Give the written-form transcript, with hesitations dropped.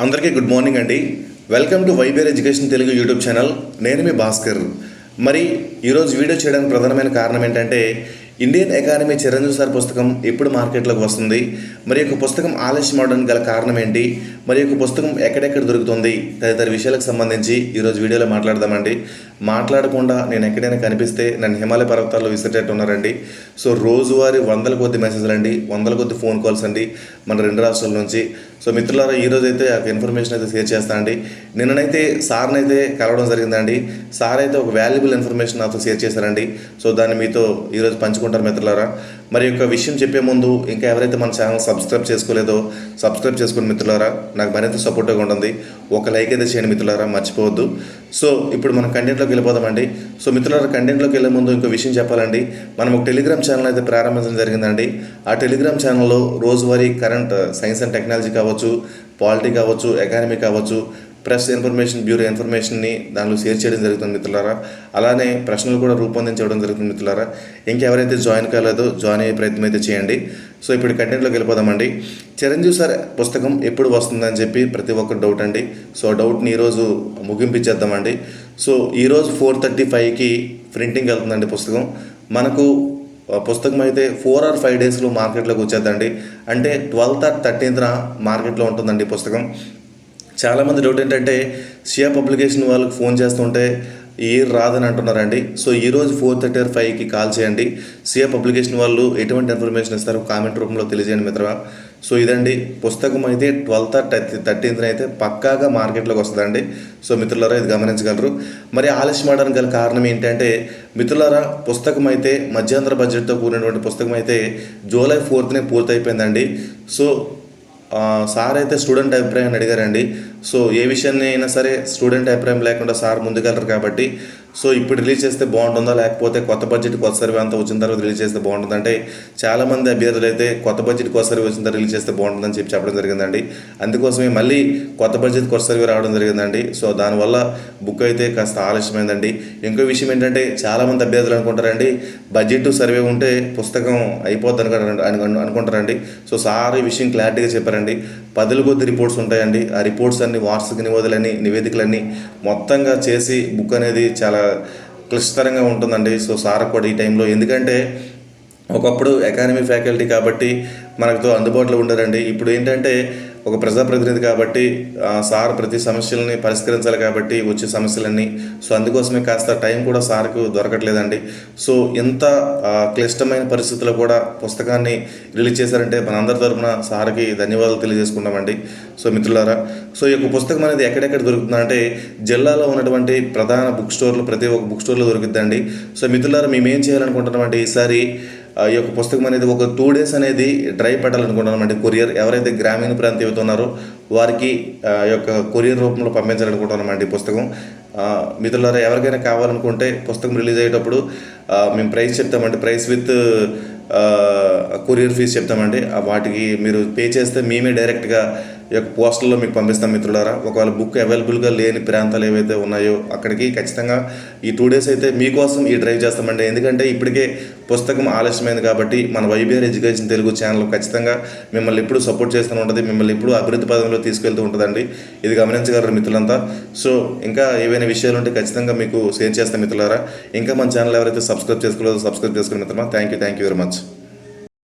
అందరికీ good morning అండి. Welcome to YBR education Telugu YouTube channel. నేను మీ భాస్కర్. మరి ఈరోజు వీడియో చేయడానికి ప్రధానమైన కారణం ఏంటంటే, ఇండియన్ ఎకానమీ చిరంజీవి సార్ పుస్తకం ఎప్పుడు మార్కెట్లోకి వస్తుంది, మరి యొక్క పుస్తకం ఆలస్యం అవడానికి గల కారణం ఏంటి, మరి యొక్క పుస్తకం ఎక్కడెక్కడ దొరుకుతుంది తదితర విషయాలకు సంబంధించి ఈరోజు వీడియోలో మాట్లాడదామండి. మాట్లాడకుండా నేను ఎక్కడైనా కనిపిస్తే నన్ను హిమాలయ పర్వతాల్లో విసిరేటట్టు ఉన్నారండి. సో రోజువారీ వందల కొద్ది మెసేజ్లు అండి, వందల కొద్ది ఫోన్ కాల్స్ అండి మన రెండు రాష్ట్రాల నుంచి. సో మిత్రులారా, ఈరోజు అయితే ఆ ఇన్ఫర్మేషన్ అయితే షేర్ చేస్తానండి. నిన్ననైతే సార్ని అయితే కలవడం జరిగిందండి. సార్ అయితే ఒక వాల్యుబుల్ ఇన్ఫర్మేషన్ నాతో షేర్ చేశారండి. సో దాన్ని మీతో ఈరోజు పంచుకుంటారు మిత్రులారా. మరి యొక్క విషయం చెప్పే ముందు ఇంకా ఎవరైతే మన ఛానల్ సబ్స్క్రైబ్ చేసుకోలేదో సబ్స్క్రైబ్ చేసుకుని మిత్రులారా, నాకు మరింత సపోర్ట్గా ఉంటుంది. ఒక లైక్ అయితే చేయండి మిత్రులారా, మర్చిపోవద్దు. సో ఇప్పుడు మనం కంటెంట్లోకి వెళ్ళిపోదామండి. సో మిత్రులారా, కంటెంట్లోకి వెళ్ళే ముందు ఇంకో విషయం చెప్పాలండి. మనం ఒక టెలిగ్రామ్ ఛానల్ అయితే ప్రారంభించడం జరిగిందండి. ఆ టెలిగ్రామ్ ఛానల్లో రోజువారీ కరెంట్ సైన్స్ అండ్ టెక్నాలజీ కావచ్చు, పాలిటీ కావచ్చు, ఎకానమీ కావచ్చు, ప్రెస్ ఇన్ఫర్మేషన్ బ్యూరో ఇన్ఫర్మేషన్ని దానిలో షేర్ చేయడం జరుగుతుంది మిత్రులారా. అలానే ప్రశ్నలు కూడా రూపొందించడం జరుగుతుంది మిత్రులారా. ఇంకెవరైతే జాయిన్ కాలేదో జాయిన్ అయ్యే ప్రయత్నం అయితే చేయండి. సో ఇప్పుడు కంటెంట్లోకి వెళ్ళిపోదామండి. చిరంజీవి సార్ పుస్తకం ఎప్పుడు వస్తుందని చెప్పి ప్రతి ఒక్కరు డౌట్ అండి. సో డౌట్ని ఈరోజు ముగింపించేద్దామండి. సో ఈరోజు 4:35కి ప్రింటింగ్ వెళ్తుందండి పుస్తకం. మనకు పుస్తకం అయితే 4 or 5 డేస్లో మార్కెట్లోకి వచ్చేద్దండి. అంటే 12th or 13th మార్కెట్లో ఉంటుందండి పుస్తకం. చాలామంది డౌట్ ఏంటంటే, షియా పబ్లికేషన్ వాళ్ళకి ఫోన్ చేస్తుంటే రాదని అంటున్నారండి. సో ఈరోజు 4:30 or 5కి కాల్ చేయండి. షియా పబ్లికేషన్ వాళ్ళు ఎటువంటి ఇన్ఫర్మేషన్ ఇస్తారు కామెంట్ రూపంలో తెలియజేయండి మిత్రమా. సో ఇదండి పుస్తకం అయితే 12th or 13th అయితే పక్కాగా మార్కెట్లోకి వస్తుందండి. సో మిత్రులారా, ఇది గమనించగలరు. మరి ఆలస్యం అవడానికి గల కారణం ఏంటంటే మిత్రులారా, పుస్తకం అయితే మధ్యాంతర బడ్జెట్తో కూడినటువంటి పుస్తకం అయితే July 4th పూర్తయిపోయిందండి. సో సార్ అయితే స్టూడెంట్ అభిప్రాయాన్ని అడిగారండి. సో ఏ విషయాన్ని అయినా సరే స్టూడెంట్ అభిప్రాయం లేకుండా సార్ ముందుకెళ్ళరు కాబట్టి, సో ఇప్పుడు రిలీజ్ చేస్తే బాగుంటుందా, లేకపోతే కొత్త బడ్జెట్ కొత్త సర్వే అంతా వచ్చిన తర్వాత రిలీజ్ చేస్తే బాగుంటుంది అంటే, చాలామంది అభ్యర్థులు అయితే కొత్త బడ్జెట్ కొత్త సర్వే వచ్చిన తర్వాత రిలీజ్ చేస్తే బాగుంటుందని చెప్పడం జరిగిందండి. అందుకోసమే మళ్ళీ కొత్త బడ్జెట్ కొత్త సర్వే రావడం జరిగిందండి. సో దానివల్ల బుక్ అయితే కాస్త ఆలస్యమైందండి. ఇంకో విషయం ఏంటంటే, చాలామంది అభ్యర్థులు అనుకుంటారండి, బడ్జెట్ సర్వే ఉంటే పుస్తకం అయిపోద్ది అనుకుంటారండి. సో సార్ ఈ విషయం క్లారిటీగా చెప్పారండి. 10 కొద్ది రిపోర్ట్స్ ఉంటాయండి. ఆ రిపోర్ట్స్ అన్ని వార్షిక నివేదికలన్నీ మొత్తంగా చేసి బుక్ అనేది చాలా క్లిష్టతరంగా ఉంటుందండి. సో సార్ కూడా ఈ టైంలో, ఎందుకంటే ఒకప్పుడు ఎకానమీ ఫ్యాకల్టీ కాబట్టి మనతో అందుబాటులో ఉండరండి. ఇప్పుడు ఏంటంటే ఒక ప్రజాప్రతినిధి కాబట్టి సార్ ప్రతి సమస్యలని పరిష్కరించాలి కాబట్టి వచ్చే సమస్యలన్నీ. సో అందుకోసమే కాస్త టైం కూడా సార్కు దొరకట్లేదండి. సో ఇంత క్లిష్టమైన పరిస్థితుల్లో కూడా పుస్తకాన్ని రిలీజ్ చేశారంటే మనందరి తరపున సార్కి ధన్యవాదాలు తెలియజేసుకుంటామండి. సో మిత్రులారా, సో ఈ యొక్క పుస్తకం అనేది ఎక్కడెక్కడ దొరుకుతుందంటే, జిల్లాలో ఉన్నటువంటి ప్రధాన బుక్ స్టోర్లు, ప్రతి ఒక్క బుక్ స్టోర్లో దొరుకుతుందండి. సో మిత్రులారా, మేమేం చేయాలనుకుంటున్నామంటే, ఈసారి ఈ యొక్క పుస్తకం అనేది ఒక 2 days అనేది డ్రైవ్ పెట్టాలనుకుంటున్నామండి. కొరియర్ ఎవరైతే గ్రామీణ ప్రాంత యువత ఉన్నారో వారికి యొక్క కొరియర్ రూపంలో పంపించాలనుకుంటున్నామండి పుస్తకం. మిత్రులారా, ఎవరికైనా కావాలనుకుంటే పుస్తకం రిలీజ్ అయ్యేటప్పుడు మేము ప్రైస్ చెప్తామండి. ప్రైస్ విత్ కొరియర్ ఫీజు చెప్తామండి. వాటికి మీరు పే చేస్తే మేమే డైరెక్ట్గా ఈ యొక్క పోస్టల్లో మీకు పంపిస్తాం మిత్రులారా. ఒకవేళ బుక్ అవైలబుల్గా లేని ప్రాంతాలు ఏవైతే ఉన్నాయో అక్కడికి ఖచ్చితంగా ఈ 2 days అయితే మీకోసం ఈ డ్రైవ్ చేస్తామండి. ఎందుకంటే ఇప్పటికే పుస్తకం ఆలస్యమైంది కాబట్టి మన వైబిఆర్ ఎడ్యుకేషన్ తెలుగు ఛానల్ ఖచ్చితంగా మిమ్మల్ని ఎప్పుడు సపోర్ట్ చేస్తూ ఉంటుంది, మిమ్మల్ని ఎప్పుడు అభివృద్ధి పదంలో తీసుకెళ్తూ ఉంటుందండి. ఇది గమనించగలరు మిత్రులంతా. సో ఇంకా ఏవైనా విషయాలు ఉంటే ఖచ్చితంగా మీకు షేర్ చేస్తాం మిత్రులారా. ఇంకా మన ఛానల్ ఎవరైతే సబ్స్క్రైబ్ చేసుకోలేదో సబ్స్క్రైబ్ చేసుకుని మిత్రమా. Thank you very much.